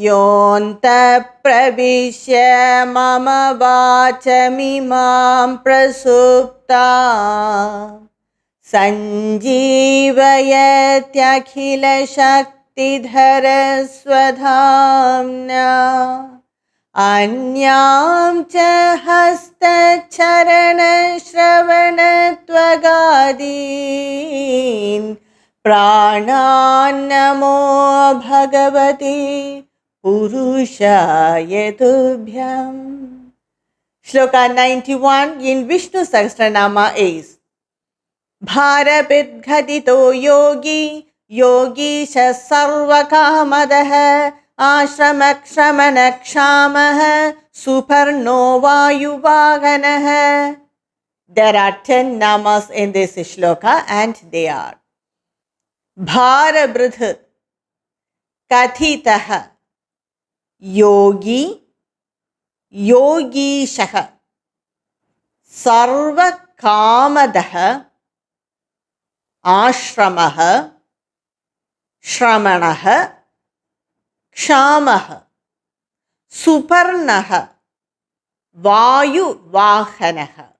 योऽन्तः प्रविश्य मम वाचमिमां प्रसुप्ता सञ्जीवयत्यखिलशक्तिधरस्वधाम्ना अन्यां च हस्तचरणश्रवणत्वगादीन् प्राणान्नमो भगवते पुरुषाय तुभ्यम्. Shloka 91 in Vishnu Sahasranama is Bharabidghadito yogi yogisha sarvakamadah ashramakshramanakshamaha suparno vayuvaganah. There are 10 namas in this shloka and they are Bharabridh Kathitah Yogi Yogishah Sarvakamadah Ashramah Shramanah Kshamah Suparnah Vayu Vahanah.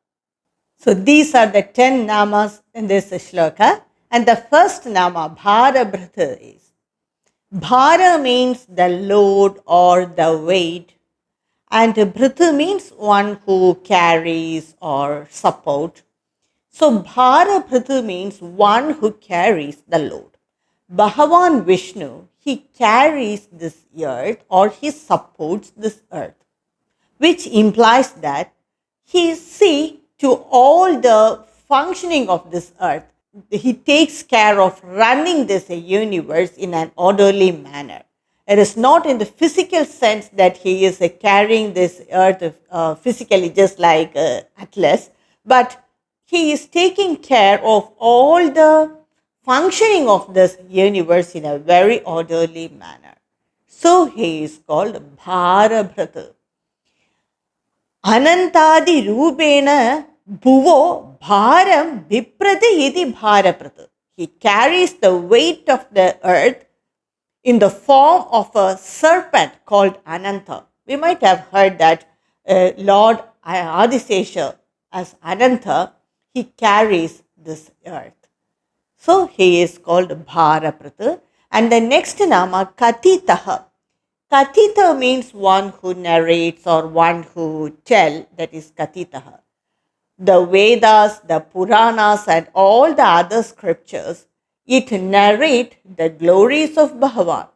So these are the 10 namas in this shloka. And the first nama, Bharabhrata, is Bhara means the load or the weight, and Bhrata means one who carries or support. So Bharabhrata means one who carries the load. Bhagavan Vishnu, he carries this earth or he supports this earth, which implies that he sees to all the functioning of this earth. He takes care of running this universe in an orderly manner. It is not in the physical sense that he is carrying this earth physically just like Atlas, but he is taking care of all the functioning of this universe in a very orderly manner. So he is called Bharabhrata. Anantadi Rupena Bhuvo Bharam Viprati iti Bharaprata. He carries the weight of the earth in the form of a serpent called Ananta. We might have heard that Lord Adisesha as Ananta, he carries this earth. So he is called Bharaprata. And the next nama, Kathitaha. Kathita means one who narrates or one who tells, that is Kathitaha. The Vedas, the Puranas and all the other scriptures, it narrate the glories of Bhagavan.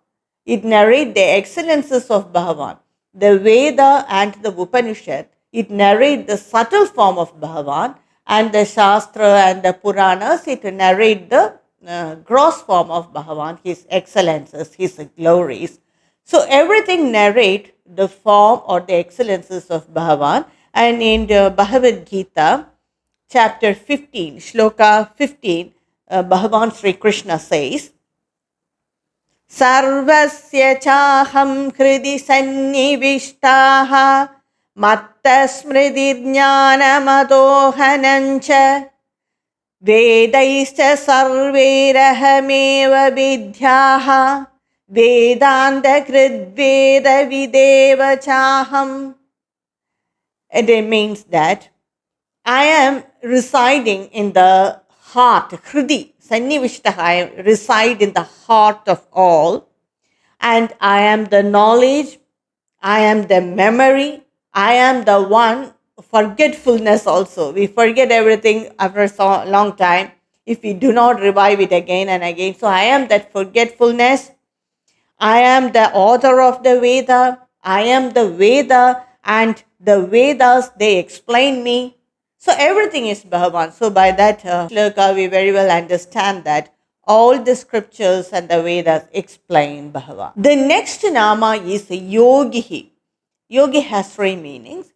It narrate the excellences of Bhagavan. The Veda and the Upanishad, it narrate the subtle form of Bhagavan, and the Shastra and the Puranas, it narrate the gross form of Bhagavan, his excellences, his glories. So everything narrate the form or the excellences of Bhagavan. And in the Bhagavad Gita, chapter 15, Shloka 15, Bhagavan Sri Krishna says, Sarvasya chaham hridi sannivishtaha matta smridirjnana madohanancha vedaischa sarverahameva vidhyaha vedanta kridveda videva chaham. And it means that I am residing in the heart, Hridi, Sannivishtaha, I reside in the heart of all, and I am the knowledge, I am the memory, I am the one, forgetfulness also. We forget everything after so long time if we do not revive it again and again. So I am that forgetfulness, I am the author of the Veda, I am the Veda, and the Vedas, they explain me. So everything is Bhagavan. So by that shloka, we very well understand that all the scriptures and the Vedas explain Bhagavan. The next nama is Yogihi. Yogi has 3 meanings.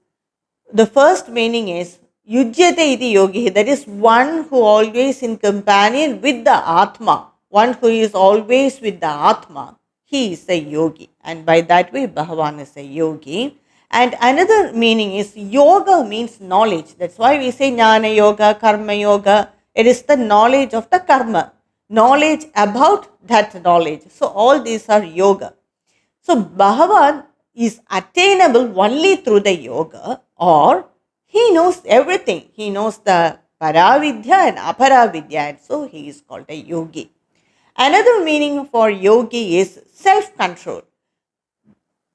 The first meaning is Yujyate iti Yogihi, that is one who always in companion with the Atma, one who is always with the Atma. He is a yogi, and by that way Bhagavan is a yogi. And another meaning is yoga means knowledge. That's why we say jnana yoga, karma yoga. It is the knowledge of the karma, knowledge about that knowledge. So all these are yoga. So Bhagavan is attainable only through the yoga, or he knows everything. He knows the Paravidya and Aparavidya, and so he is called a yogi. Another meaning for yogi is self control.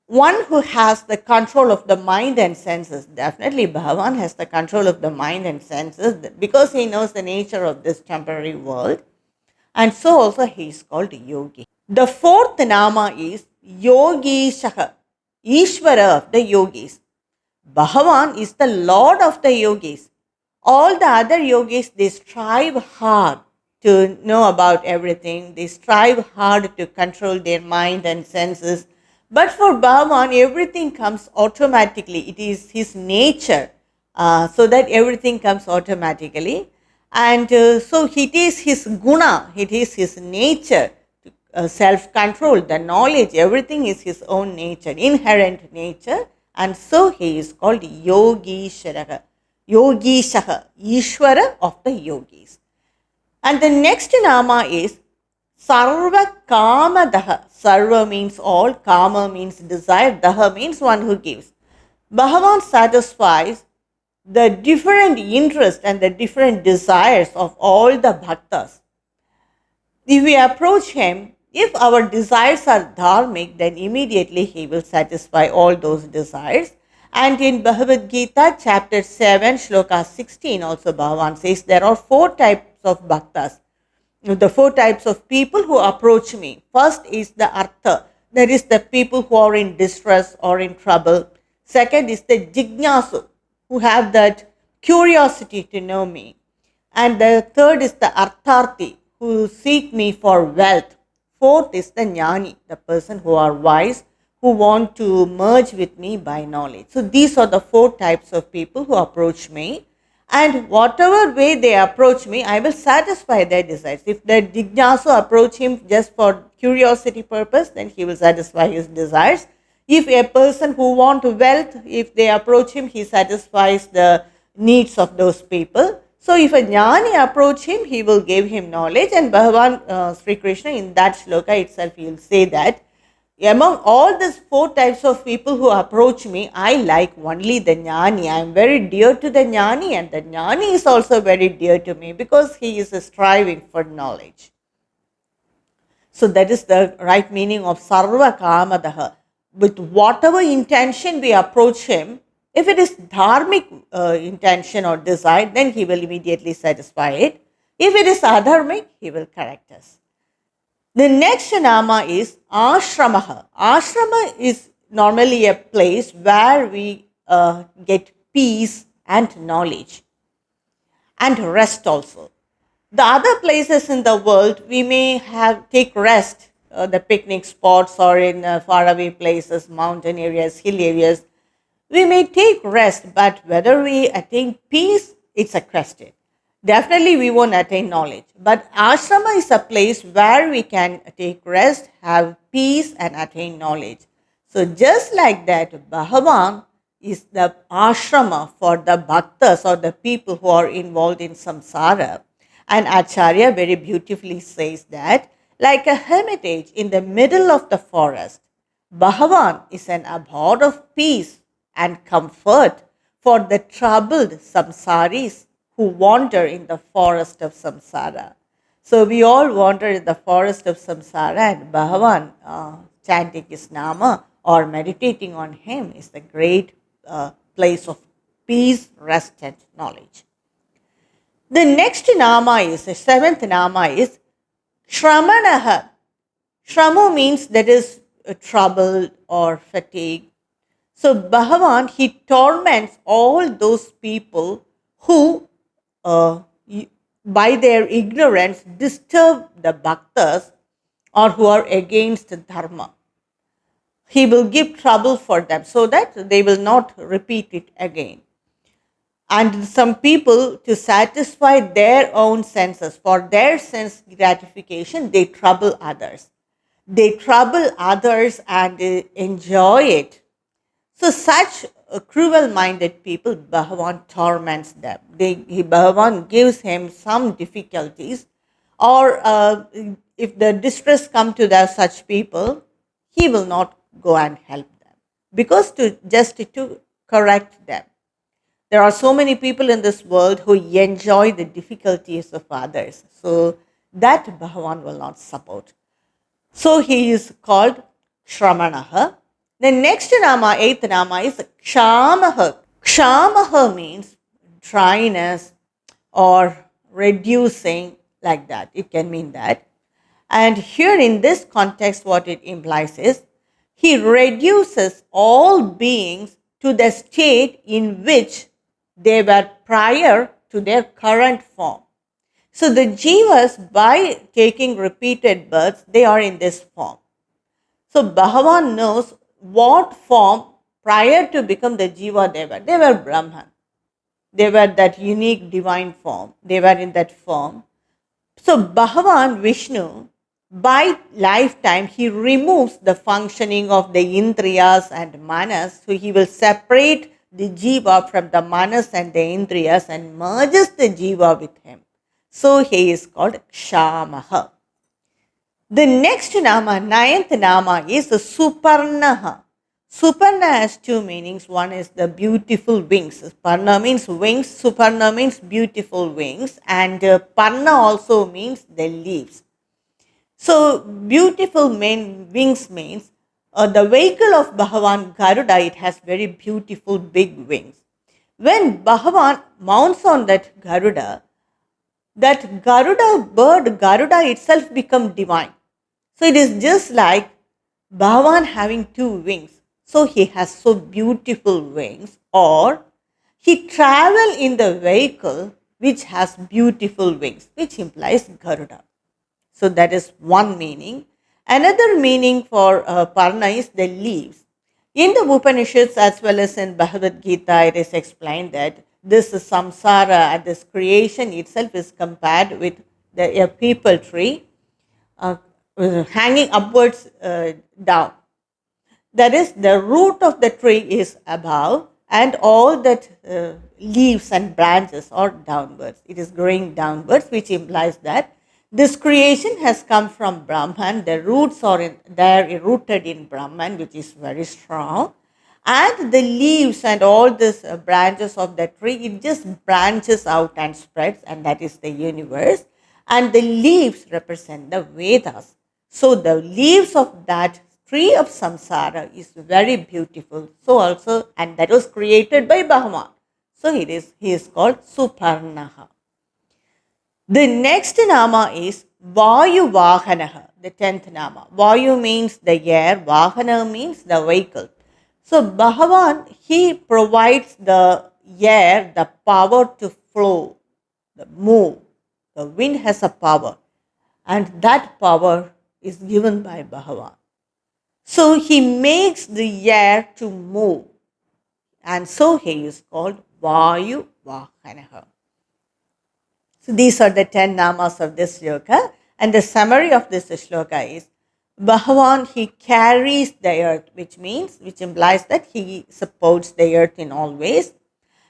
One who has the control of the mind and senses. Definitely, Bhagavan has the control of the mind and senses because he knows the nature of this temporary world, and so also he is called yogi. The fourth nama is Yogishah, Ishvara of the yogis. Bhagavan is the Lord of the yogis. All the other yogis, they strive hard to know about everything. They strive hard to control their mind and senses. But for Bhagavan, everything comes automatically. It is his nature, so that everything comes automatically. And so it is his guna, it is his nature, self-control, the knowledge, everything is his own nature, inherent nature. And so he is called Yogishara, Yogishaha, Ishvara of the yogis. And the next nama is Sarva Kamadaha. Sarva means all, Kama means desire, Daha means one who gives. Bhagavan satisfies the different interests and the different desires of all the bhaktas. If we approach him, if our desires are dharmic, then immediately he will satisfy all those desires. And in Bhagavad Gita, chapter 7, shloka 16, also Bhagavan says there are 4 types of bhaktas. The 4 types of people who approach me. First is the artha, that is the people who are in distress or in trouble. Second is the jignasu, who have that curiosity to know me. And the third is the artharthi, who seek me for wealth. Fourth is the jnani, the person who are wise, who want to merge with me by knowledge. So these are the 4 types of people who approach me. And whatever way they approach me, I will satisfy their desires. If the jignasu approach him just for curiosity purpose, then he will satisfy his desires. If a person who want wealth, if they approach him, he satisfies the needs of those people. So if a jnani approach him, he will give him knowledge. And Bhagavan Sri Krishna in that shloka itself, he will say that among all these 4 types of people who approach me, I like only the jnani. I am very dear to the jnani, and the jnani is also very dear to me because he is striving for knowledge. So that is the right meaning of sarva kamadaha. With whatever intention we approach him, if it is dharmic intention or desire, then he will immediately satisfy it. If it is adharmic, he will correct us. The next nama is ashramaha. Ashrama is normally a place where we get peace and knowledge and rest also. The other places in the world, we may take rest, the picnic spots or in faraway places, mountain areas, hill areas. We may take rest, but whether we attain peace, it's a question. Definitely we won't attain knowledge. But ashrama is a place where we can take rest, have peace and attain knowledge. So just like that, Bhagavan is the ashrama for the bhaktas or the people who are involved in samsara. And Acharya very beautifully says that, like a hermitage in the middle of the forest, Bhagavan is an abode of peace and comfort for the troubled samsaris who wander in the forest of samsara. So we all wander in the forest of samsara, and Bhagavan, chanting his nama or meditating on him is the great place of peace, rest and knowledge. The next nama is, the 7th nama is Shramanaha. Shramu means that is trouble or fatigue. So Bhagavan, he torments all those people who by their ignorance disturb the bhaktas or who are against dharma. He will give trouble for them so that they will not repeat it again. And some people, to satisfy their own senses, for their sense gratification, they trouble others. They trouble others and enjoy it. So such cruel-minded people, Bhagavan torments them. Bhagavan gives him some difficulties, or if the distress come to such people, he will not go and help them, because to correct them. There are so many people in this world who enjoy the difficulties of others. So that Bhagavan will not support. So he is called Shramanaha. The next nama, eighth nama, is Kshamaha. Kshamaha means dryness or reducing, like that. It can mean that. And here in this context, what it implies is he reduces all beings to the state in which they were prior to their current form. So the jivas, by taking repeated births, they are in this form. So Bhagavan knows what form prior to become the jiva they were. They were Brahman. They were that unique divine form. They were in that form. So Bhagavan Vishnu, by lifetime, he removes the functioning of the Indriyas and Manas. So he will separate the Jiva from the Manas and the Indriyas and merges the Jiva with him. So he is called Kshamaha. The next nama, ninth nama, is Suparnaha. Suparna has two meanings. One is the beautiful wings. Parna means wings, Suparna means beautiful wings, and Parna also means the leaves. So, beautiful wings means the vehicle of Bhagavan Garuda, it has very beautiful big wings. When Bhagavan mounts on that Garuda bird, Garuda itself become divine. So it is just like Bhagavan having two wings. So he has so beautiful wings, or he travel in the vehicle which has beautiful wings, which implies Garuda. So that is one meaning. Another meaning for Parna is the leaves. In the Upanishads as well as in Bhagavad Gita, it is explained that this samsara and this creation itself is compared with a peepal tree hanging upwards down. That is, the root of the tree is above, and all that leaves and branches are downwards. It is growing downwards, which implies that this creation has come from Brahman. The roots are there rooted in Brahman, which is very strong. And the leaves and all these branches of the tree, it just branches out and spreads, and that is the universe. And the leaves represent the Vedas. So the leaves of that tree of samsara is very beautiful. So also, and that was created by Bhagavan. So he is called Suparnaha. The next nama is Vayu Vahanaha, the 10th nama. Vayu means the air, Vahana means the vehicle. So Bhagavan, he provides the air the power to flow, the move. The wind has a power, and that power is given by Bhagavan. So he makes the air to move, and so he is called Vayu Vahanaha. So these are the 10 namas of this shloka, and the summary of this shloka is Bhagavan, he carries the earth, which implies that he supports the earth in all ways.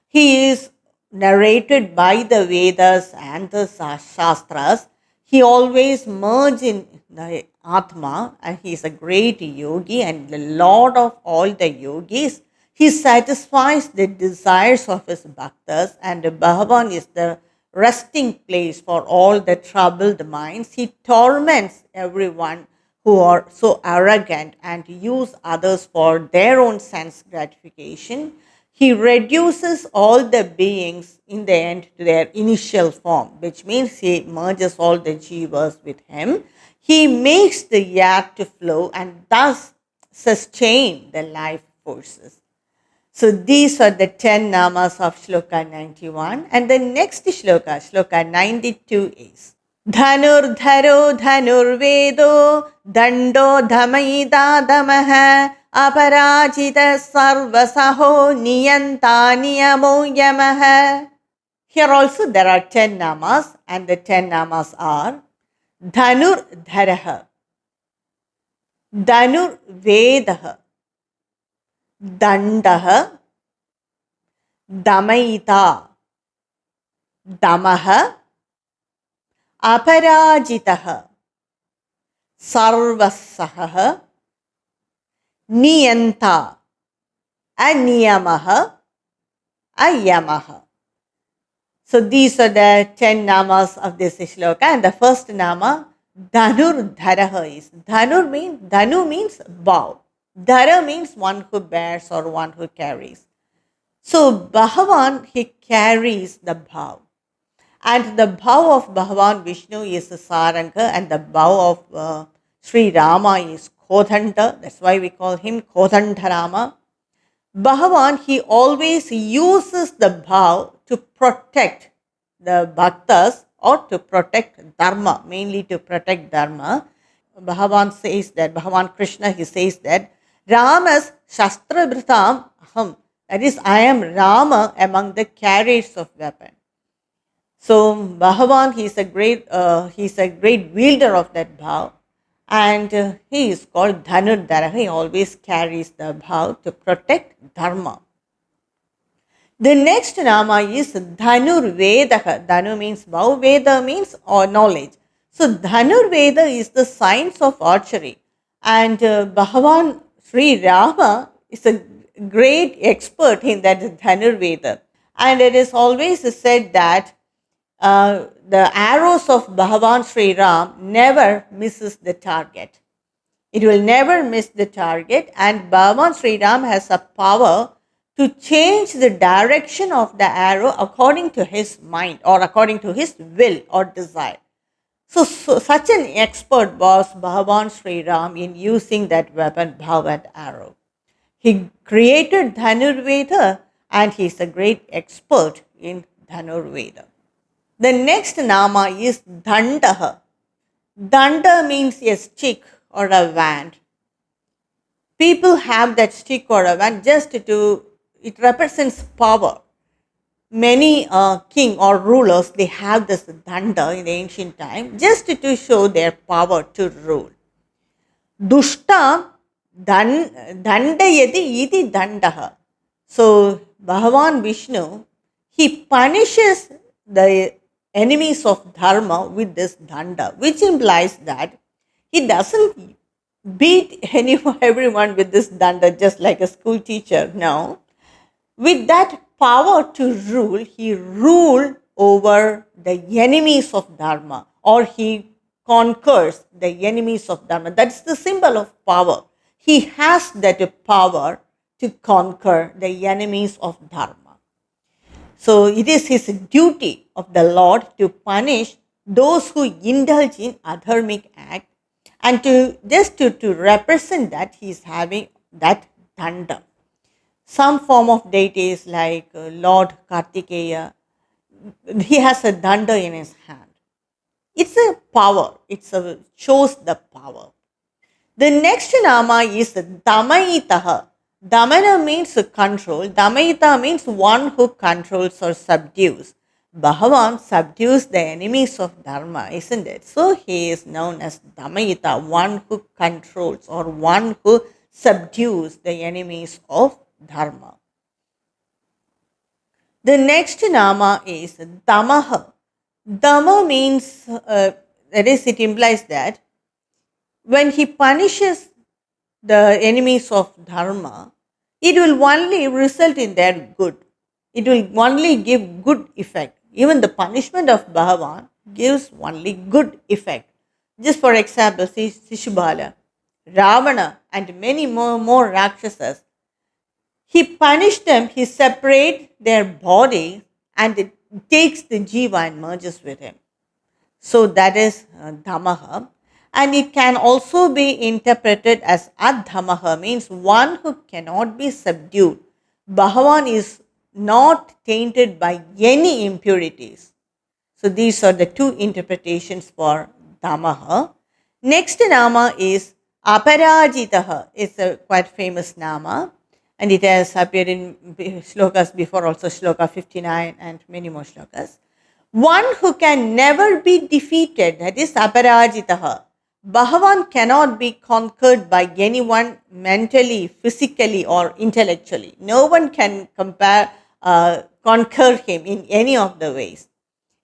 He is narrated by the Vedas and the Shastras. He always merges in the Atma, and he is a great yogi and the lord of all the yogis. He satisfies the desires of his bhaktas, and Bhagavan is the resting place for all the troubled minds. He torments everyone who are so arrogant and use others for their own sense gratification. He reduces all the beings in the end to their initial form, which means he merges all the jivas with him. He makes the air to flow and thus sustain the life forces. So these are the 10 namas of Shloka 91. And the next shloka, Shloka 92 is Dhanur Dharo Dhanur Vedo Dando Dhamaida Damaha Aparajita Sarvasaho Niyanta Niyamo Yamaha. Here also there are 10 namas, and the 10 namas are Dhanur Dharaha, Dhanur Vedaha, Dandaha, Damaita, Damaha, Aparajitaha, Sarvasaha, Niyanta, Aniyamaha, Ayamaha. So these are the 10 namas of this shloka, and the first nama, Dhanur Dharaha, is Dhanu means bow. Dhara means one who bears or one who carries. So Bhagavan, he carries the bow. And the bow of Bhagavan Vishnu is Saranga, and the bow of Sri Rama is Kodhanta. That's why we call him Kodhantarama. Bhagavan, he always uses the bow to protect the bhaktas or to protect dharma, mainly to protect dharma. Bhagavan Krishna, he says that Ramas Shastra Vritam Aham. That is, I am Rama among the carriers of weapon. So Bhagavan, he is a great wielder of that bow, and he is called Dhanurdhara. He always carries the bow to protect dharma. The next nama is Dhanurvedaha. Dhanu means bow, Veda means knowledge. So Dhanurveda is the science of archery, and Bhagavan Sri Rama is a great expert in that Dhanurveda. And it is always said that the arrows of Bhagavan Sri Ram never misses the target. It will never miss the target, and Bhagavan Sri Ram has a power to change the direction of the arrow according to his mind or according to his will or desire. So such an expert was Bhagavan Sri Ram in using that weapon, bow and arrow. He created Dhanurveda, and he is a great expert in Dhanurveda. The next nama is Dandaha. Danda means a stick or a wand. People have that stick or a wand it represents power. Many king or rulers, they have this danda in the ancient time just to show their power to rule. Dushta dandayati iti dandaha. So Bhagavan Vishnu, he punishes the enemies of dharma with this danda, which implies that he doesn't beat everyone with this danda just like a school teacher. No. With that power to rule, he ruled over the enemies of dharma, or he conquers the enemies of dharma. That's the symbol of power. He has that power to conquer the enemies of dharma. So it is his duty of the Lord to punish those who indulge in adharmic act, and to represent that he is having that danda. Some form of deities like Lord Kartikeya, he has a danda in his hand. It's a power. Shows the power. The next nama is Damayitaha. Damana means control. Damayita means one who controls or subdues. Bhagavan subdues the enemies of dharma, isn't it? So he is known as Damayita, one who controls or one who subdues the enemies of dharma. The next nama is Damaha. Dama means, it implies that when he punishes the enemies of dharma, it will only result in their good. It will only give good effect. Even the punishment of Bhagavan gives only good effect. Just for example, see Shishubala, Ravana, and many more Rakshasas. He punished them, he separates their body and it takes the jiva and merges with him. So that is Dhamaha. And it can also be interpreted as Adhamaha, means one who cannot be subdued. Bhagavan is not tainted by any impurities. So these are the two interpretations for Dhamaha. Next nama is Aparajitaha. It's a quite famous nama, and it has appeared in shlokas before, also shloka 59 and many more shlokas. One who can never be defeated, that is Aparajitaha. Bhagavan cannot be conquered by anyone mentally, physically, or intellectually. No one can conquer him in any of the ways.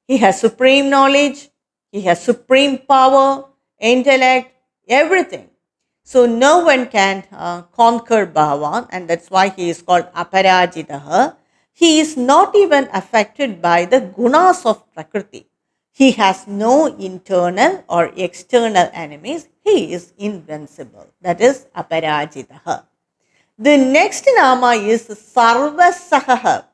He has supreme knowledge, he has supreme power, intellect, everything. So no one can conquer Bhagavan, and that's why he is called Aparajitaha. He is not even affected by the gunas of Prakriti. He has no internal or external enemies. He is invincible. That is Aparajitaha. The next nama is Sarva Sahaha.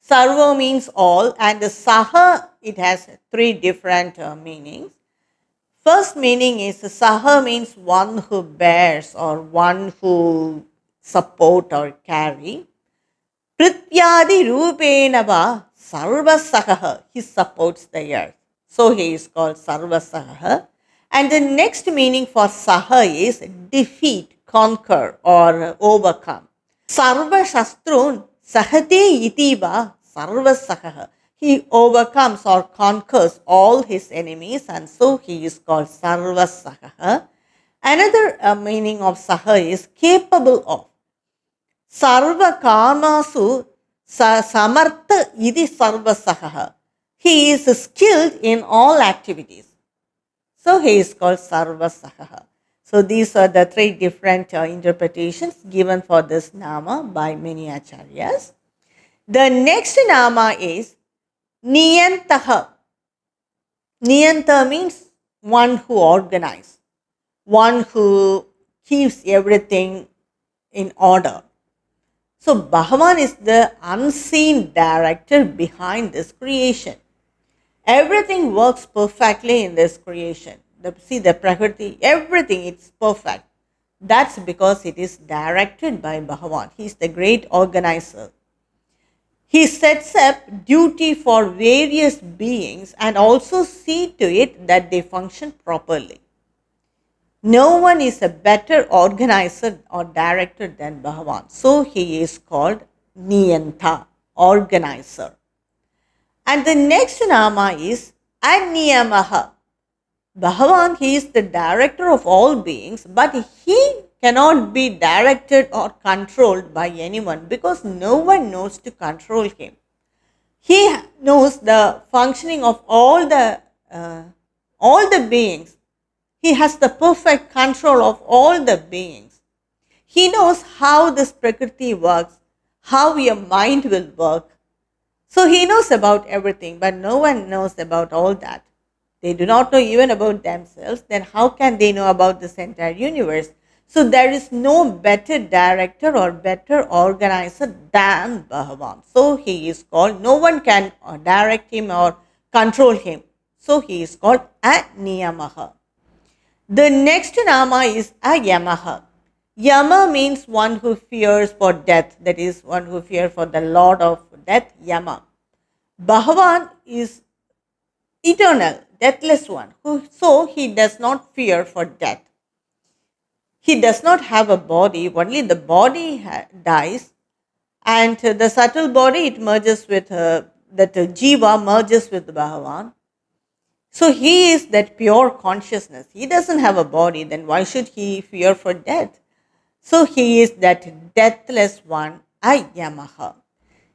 Sarva means all, and the Saha, it has three different meanings. First meaning is Saha means one who bears or one who support or carry. Prityadi Rupenava Sarvasaha. He supports the earth. So he is called Sarvasaha. And the next meaning for Saha is defeat, conquer, or overcome. Sarva Shastrun Sahate Itiba Sarvasaha. He overcomes or conquers all his enemies, and so he is called Sarvasaha. Another meaning of Saha is capable of. Sarva karmasu samartha idi sarvasaha. He is skilled in all activities. So he is called sarvasaha. So these are the three different interpretations given for this nama by many acharyas. The next nama is Niyantaha. Niyanta means one who organizes, one who keeps everything in order. So Bhagavan is the unseen director behind this creation. Everything works perfectly in this creation. See the Prakriti, everything, it's perfect. That's because it is directed by Bhagavan. He is the great organizer. He sets up duty for various beings and also see to it that they function properly. No one is a better organizer or director than Bhagavan. So he is called Niyanta, organizer. And the next nama is Aniyamaha. Bhagavan, he is the director of all beings, but he cannot be directed or controlled by anyone because no one knows to control him. He knows the functioning of all the beings. He has the perfect control of all the beings. He knows how this Prakriti works, how your mind will work. So he knows about everything, but no one knows about all that. They do not know even about themselves, then how can they know about this entire universe? So there is no better director or better organizer than Bhagavan. So he is called, no one can direct him or control him. So he is called Aniyamaha. The next nama is Ayamaha. Yama means one who fears for death, that is, one who fears for the Lord of death, Yama. Bhagavan is eternal, deathless one, so he does not fear for death. He does not have a body, only the body dies, and the subtle body, it merges with, that jiva merges with Bhagavan. So he is that pure consciousness. He doesn't have a body, then why should he fear for death? So he is that deathless one, Ayamaha.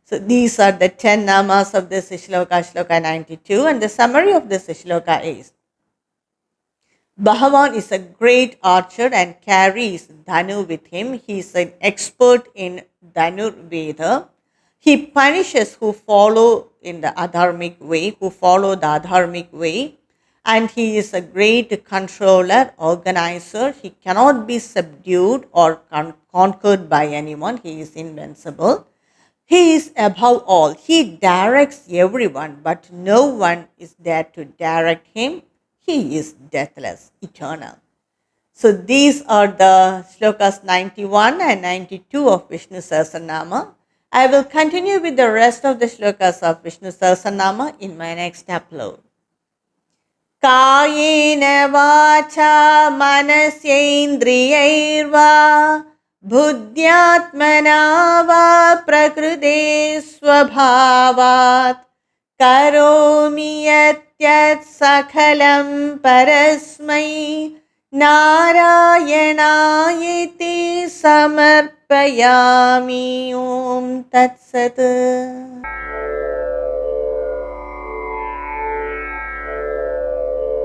So these are the 10 namas of this shloka, shloka 92, and the summary of this shloka is: Bhagavan is a great archer and carries Dhanu with him. He is an expert in Dhanur Veda. He punishes who follow in the adharmic way, and he is a great controller, organizer. He cannot be subdued or conquered by anyone. He is invincible. He is above all. He directs everyone, but no one is there to direct him. He is deathless, eternal. So these are the shlokas 91 and 92 of Vishnu Sahasranama. I will continue with the rest of the shlokas of Vishnu Sahasranama in my next upload. Kayena vacha manasyendriyairva buddhyatmana va prakrite svabhavat karomi yatyat sakhalam parasmai narayanaayati samarpayami. Om Tat Sat.